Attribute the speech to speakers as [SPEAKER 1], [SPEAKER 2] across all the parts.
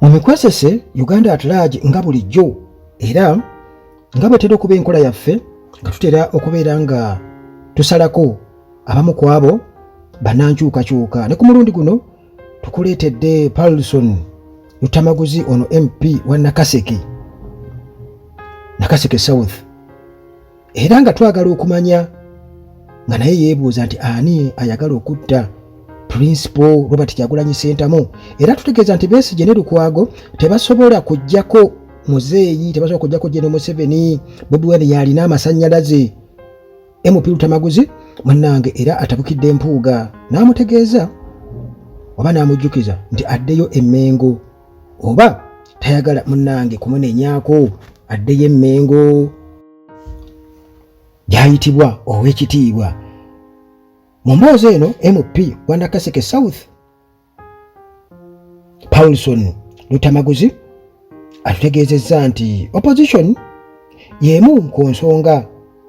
[SPEAKER 1] Mu mikwesese Uganda at large nga bulijjo era nga bwetera okuba enkola yaffe nga tutera okubeera nga tusalako abamu ku abo bannankyukakyuka. Ne ku mulundi guno tukuleetedde Paulson Lutamaguzi ono MP wa Nakaseke South, era nga twagala okumanya nga naye yeebuuza nti ani ayagala okutta Principal Robert Kyagulanyi Ssentamu, era tutegeeza nti Besigye ne Lukwago tebasobola kujjako muzeeyi, tebasobola kujjako General Museveni. Bobi Wine yalina amasannyalaze. MP Lutamaguzi munnange era atabukidde Mpuuga n'amutegeeza oba n'amujjukiza nti addeyo e Mengo, oba tayagala munnange kumunenyaako addeyo e Mengo gyayitibwa ow'ekitiibwa. Mu mboozi eno MP wa Nakaseke South Paulson Lutamaguzi atutegeezezza nti opposition y'emu ku nsonga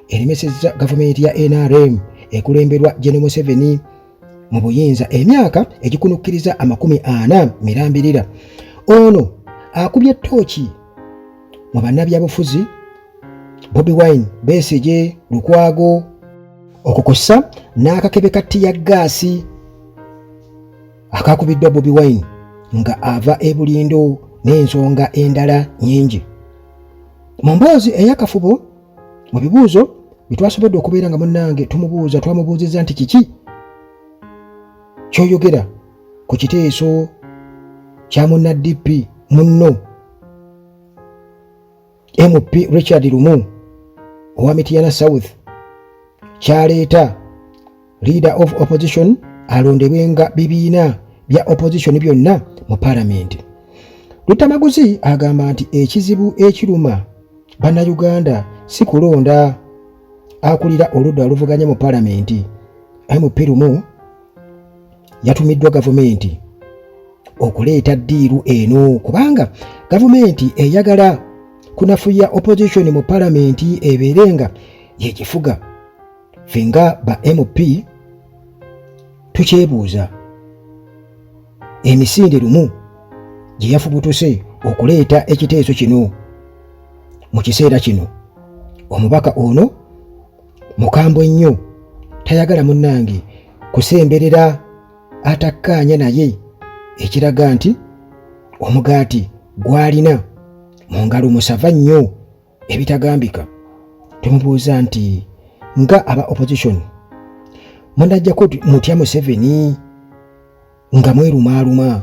[SPEAKER 1] eremesezza gavumenti ya NRM ekulemberwa General Museveni mu buyinza emyaka egikunukkiriza 40 mirambirira. Ono akubye ttooki mu bannabyabufuzi Bobi Wine, Besigye, Lukwago okukosa n'akakebe ka tiyaggaasi akakubiddwa Bobi Wine nga ava e Bulindo n'ensonga endala nnyingi. Mu mboozi ey'akafubo mu bibuuzo bye twasobodde okubeera nga munnange twamubuuzizza nti kiki ky'oyogera ku kiteeso kya munna-DP munno MP Richard Lumu owa Mityana South kyaleeta leader of opposition alondebwenga bibiina bya opposition byonna mu parliament. Lutamaguzi agamba nti ekizibu ekiruma bannayuganda si kulonda akulira oludda oluvuganya mu parliament. MP Lumu yatumiddwa gavumenti okuleeta ddiiru eno kubanga gavumenti eyagala kunafuya opposition mu parliament ebeere nga yekifuga. Fenga ba MP tukyebuuza emisinde Lumu gye yafubutuse okuleeta ekiteeso kino mu kiseera kino. Omubaka ono mukambwe nnyo, tayagala munnange kusemberera atakkaanya naye, ekiraga nti omugaati gwalina mu ngalo musava nnyo ebitagambika. Tumubuuza nti nga aba opposition munajjako mutya Museveni nga mwerumaaluma.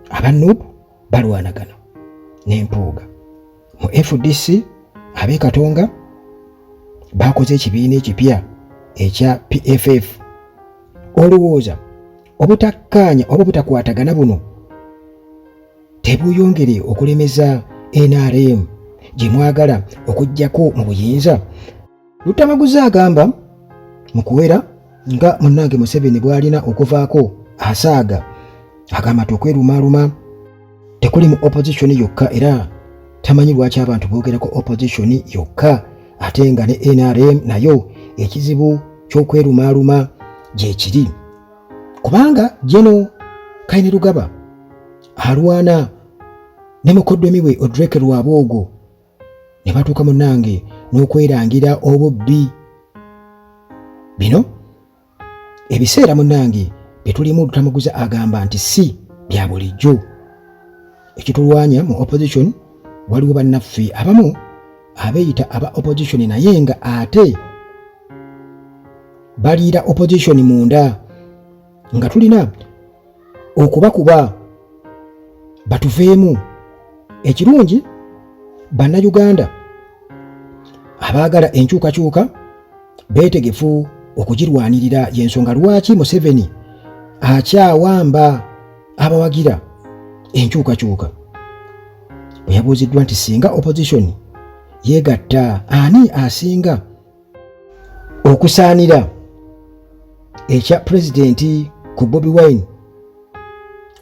[SPEAKER 1] Abannubu balwanagana n'Empuuga. Mu FDC ab'e Katonga bakoze ekibiina ekipya ekya PFF. Olowooza obutakkaanya oba obutakwatagana buno tebuyongere okulemeza NRM gye mwagala okuggyako mu buyinza? Lutamaguzi agamba mu kuwera nga munnange Museveni bw'alina okuvaako asaaga, agamba nti okwerumaaluma tekuli mu opposition yokka, era tamanyi lwaki abantu boogerako opposition yokka ate nga ne NRM nayo ekizibu ky'okwerumaaluma gye kiri. Kubanga Jeno Kainerugaba alwana ne mukoddomi we Odreke Lwaboogo ne batuuka munnange n'okwerangira obubbi. Bino ebiseera munnange bye tulimu Lutamaguzi agamba nti si bya bulijjo. Ekitulwanya mu opposition waliwo bannaffe abamu abeeyita aba opposition naye nga ate baliira opposition munda, nga tulina okubakuba batuveemu. Ekirungi bannayuganda abaagala enkyukakyuka beetegefu okugirwanirira, y'ensonga lwaki Museveni akyawamba abawagira enkyukakyuka. Bwe yabuuziddwa nti singa opposition yeegatta ani asinga okusaanira ekya pulezidenti ku Bobi Wine,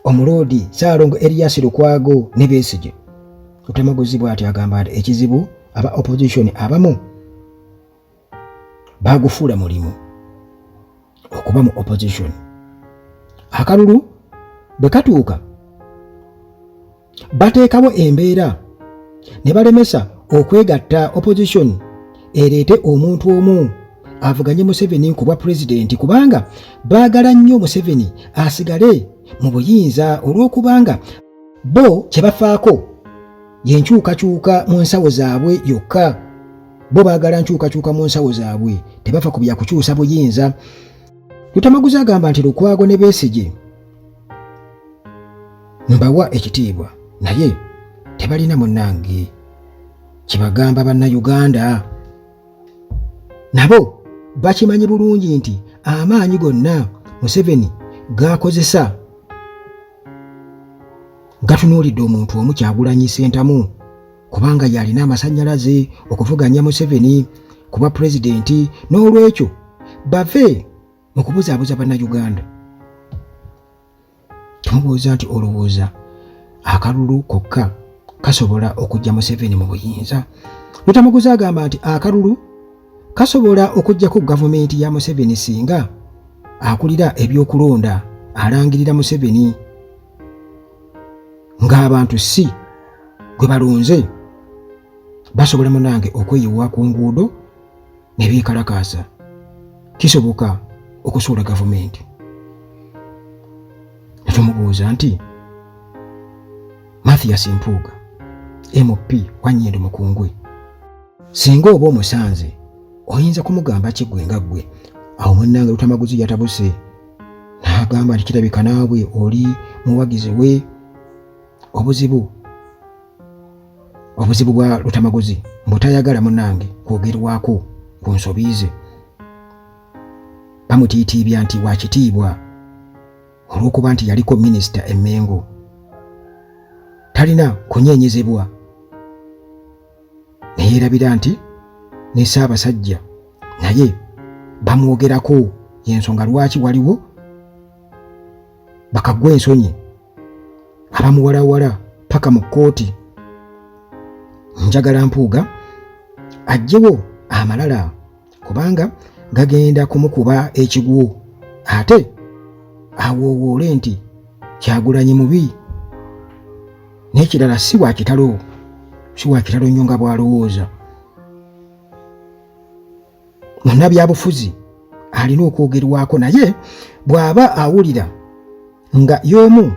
[SPEAKER 1] Omuloodi Ssaalongo Erias Lukwago ne Besigye. Lutamaguzi bw'ati agamba nti ekizibu aba opposition abamu bagufuula mulimu okuba mu opposition. Akalulu bwe katuuka bateekawo embeera ne balemesa okwegatta opposition ereete omuntu omu avuganye Museveni ku bwa pulezidenti, kubanga baagala nnyo Museveni asigale mu buyinza olw'okubanga bo kye bafaako y'enkyukakyuka mu nsawo zaabwe yokka. Bo baagala nkyukakyuka mu nsawo zaabwe, tebafa ku bya kukyusa buyinza. Lutamaguzi agamba nti Lukwago ne Besigye mbawa ekitiibwa, naye tebalina munnange kibagamba bannayuganda. Nabo bakimanyi bulungi nti amaanyi gonna Museveni g'akozesa gatunuulidde omuntu omu Kyagulanyi Ssentamu, kubanga yalina amasannyalaze okuvuganya Museveni ku bwa pulezidenti. N'olwekyo bave mu kubuzaabuza bannayuganda. Tumubuuza nti olowooza akalulu kokka kasobola okujja Museveni mu buyinza? Lutamaguzi agamba nti akalulu kasobola okujjako gavumenti ya Museveni singa akulira ebyokulonda alangirira Museveni ng'abantu si gwe balonze basobola munange okweyiwa ku nguudo ne beekalakaasa. Kisoboka okusuula gavumenti. Tumubuuza nti Mathias Mpuuga MP wa Nnyendo Mukungwe, singa oba omusanze oyinza kumugamba ki gwe nga ggwe? Awo munnange Lutamaguzi yatabuse n'agamba nti kirabika naawe oli muwagizi we. Obuzibu bwa Lutamaguzi mbutayagala munnange kwogerwako ku nsobi ze. Bamutiitiibya nti wa kitiibwa olw'okuba nti yaliko minisita emmengo, talina kunyeenyezebwa. Ne yeerabira nti ne Ssaabasajja naye bamwogerako, y'ensonga lwaki waliwo bakaggwa ensonyi abamuwalawala paka mu kkooti. Njagala Mpuuga ajjewo amalala kubanga gagenda kumukuba ekigwo, ate awoowoole nti Kyagulanyi mubi. N'ekirala si wa kitalo nnyo nga bw'alowooza. Munnabyabufuzi alina okwogerwako, naye bw'aba awulira nga y'omu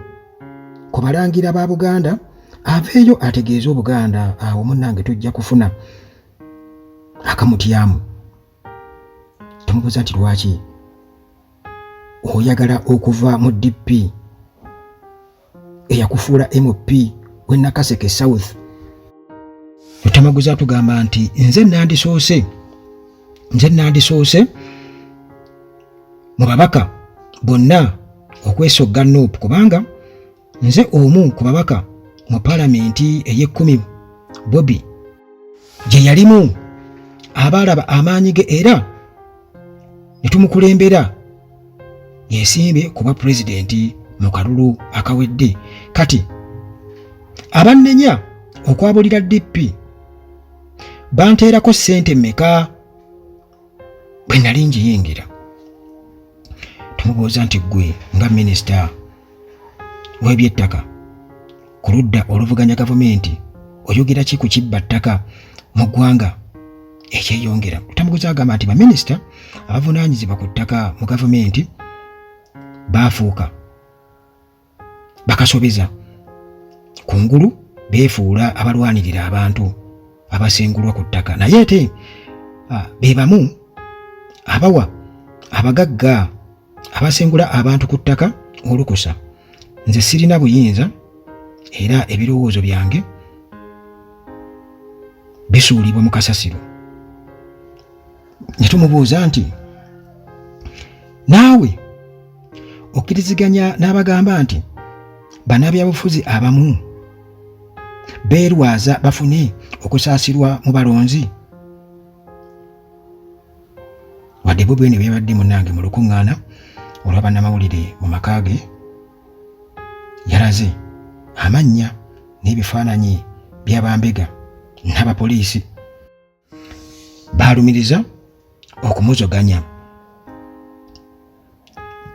[SPEAKER 1] ku balangira ba Buganda aveeyo ategeeza Obuganda, awo munnange tujja kufuna akamutyamu. Tumubuuza nti lwaki oyagala okuva mu DP eyakufuula MP w'e Nakaseke South? Lutamaguzi atugamba nti nze nandisoose mu babaka bonna okwesogga Nuupu, kubanga nze omu ku babaka mu Paalamenti ey'e10 Bobi gye yalimu abaalaba amaanyi ge era ne tumukulembera yeesimbye ku bwa pulezidenti mu kalulu akawedde. Kati abannenya okwabulira DP banteerako ssente mmeka bwe nali njiyingira? Tumubuuza nti ggwe nga minisita w'ebyettaka ku ludda oluvuganya gavumenti oyogera ki ku kibba ttaka mu ggwanga ekyeyongera? Lutamaguzi agamba nti baminisita abavunaanyizibwa ku ttaka mu gavumenti baafuuka bakasobeza kungulu, beefuula abalwanirira abantu abasengulwa ku ttaka, naye ate be bamu abawa abagagga abasengula abantu ku ttaka olukusa. Nze sirina buyinza era ebirowoozo byange bisuulibwa mu kasasiro. Ne tumubuuza nti naawe okkiriziganya n'abagamba nti bannabyabufuzi abamu beerwaza bafune okusaasirwa mu balonzi? Wadde bo bwene beebadde munnange mu lukuŋŋaana olwa bannamawulire mu maka ge, yalaze amannya n'ebifaananyi by'abambega n'abapoliisi baalumiriza okumuzoganya.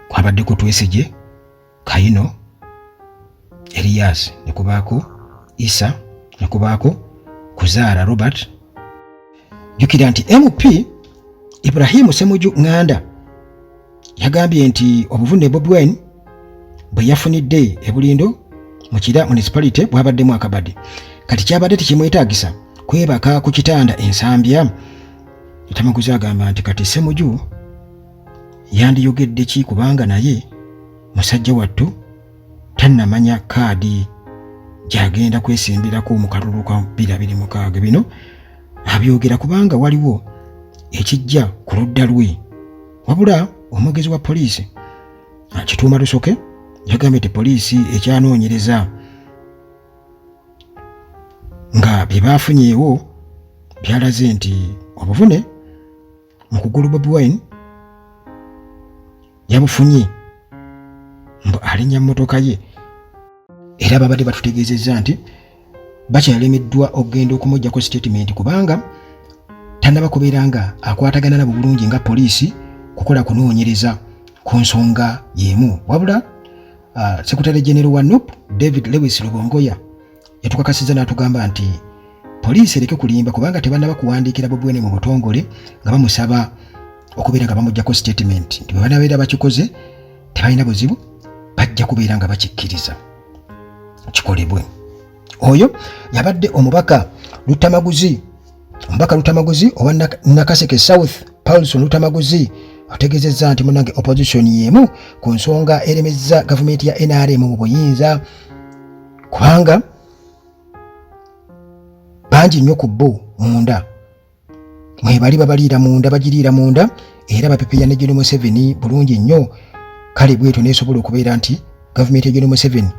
[SPEAKER 1] Kwabadde ku Twesigye, Kayino, Erias, ne kubaako Isa ne kubaako Kuzaala Robert. Jjukira nti MP Ibrahim Ssemujju Nganda yagambye nti obuvune Bobi Wine bwe yafunidde e Bulindo mu Kira municipality bwabaddemu akabadde. Kati kyabadde tekimwetaagisa kwebaka ku kitanda ensambya. Lutamaguzi agamba nti kati Ssemujju yandiyogedde ki kubanga naye musajja wattu tannamanya kaadi gyagenda kwesimbirako mu kalulu ka 2026. Bino abyogera kubanga waliwo ekijja ku ludda lwe. Wabula omwogezi wa poliisi Kituuma Lusoke yagambye nti poliisi ekyanoonyereza nga bye baafunyeewo byalaze nti obuvune mu kugulu Bobi Wine yabufunye mbu alinnya mmotoka ye, era babadde batutegeezezza nti bakyalemeddwa okugenda okumuggyako statement kubanga tannaba kubeera nga akwatagana nabo bulungi nga poliisi kukola kunoonyereza ku nsonga y'emu. Wabula Secretary General wa NUP David Lewis Lubongoya yatukakasizza n'atugamba nti poliisi ereke kulimba kubanga tebannaba kuwandiikira Bobi Wine mu butongole nga bamusaba okubeera nga bamuggyako statement, nti bwe banabeera bakikoze tebalina buzibu bajja kubeera nga bakikkiriza kikolebwe. Oyo yabadde omubaka Lutamaguzi owa Nakaseke South Paulson Lutamaguzi ategeezezza nti munnange opposition y'emu ku nsonga eremezza gavumenti ya NRM mu buyinza kubanga bangi nnyo ku bo munda mwe bali babaliira munda bagiriira munda era bapepeya ne General Museveni bulungi nnyo. Kale bwetu nesobola okubeera nti gavumenti ya General Museveni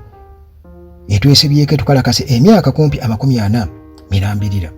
[SPEAKER 1] etwesibyeko tukalakase emyaka kumpi 40 mirambirira.